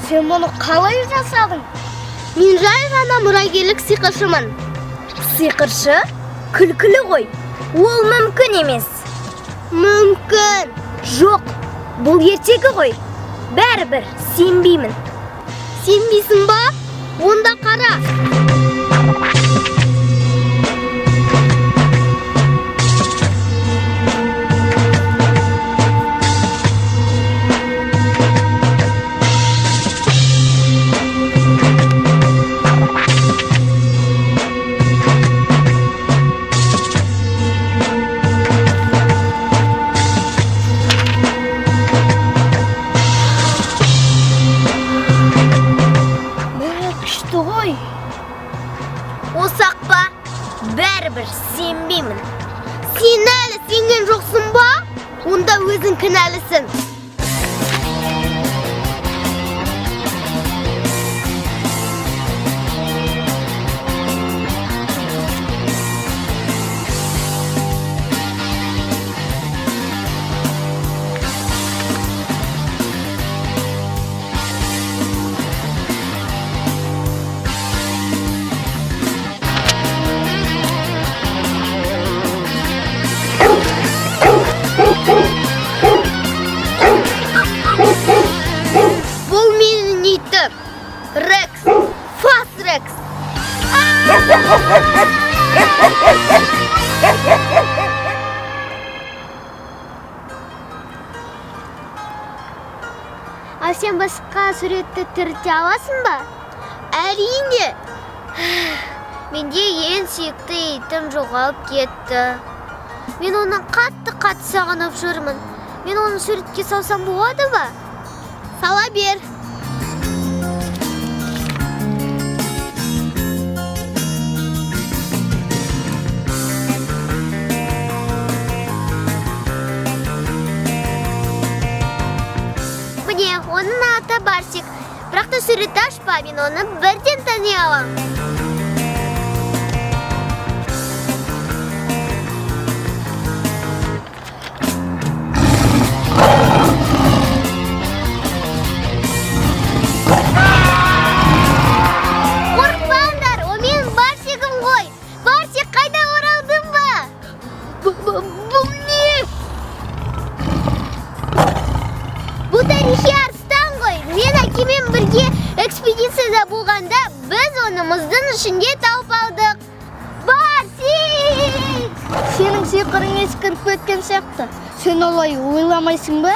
Sen bunu қалай жасадың? Мен жай ғана мұрагерлік сиқыршымын. Сиқыршы? Күлкілі ғой. Ол мүмкін емес. Мүмкін. Жоқ, бұл ертегі ғой. Бәрібір сенбеймін. Сенбейсің ба? Онда қара. Осақпа, бәрібір сенбеймін. Сен әлі сенген жоқсың ба? Онда өзің кінәлісің. Ал сен басқа суретті түрте аласың ба? Әрине. Менде ең сүйікті итім жоғалып кетті. Мен оны қатты сағынып жүрмін. Мен оны суретке салсам болады ба? Сала бер. Оның аты Барсик. Бірақ та суретті ашпа, мен оны бірден тани алам. Қорықпаңдар, о менің Барсигім ғой. Барсик, қайда оралдың ба? Бұл не? Бұл тарихи мен әкемен бірге экспедицияда болғанда біз оны мұздың ішінде тауып алдық. Барсик! Сенің сиқырың ескіріп кеткен сияқты. Сен олай ойламайсың ба?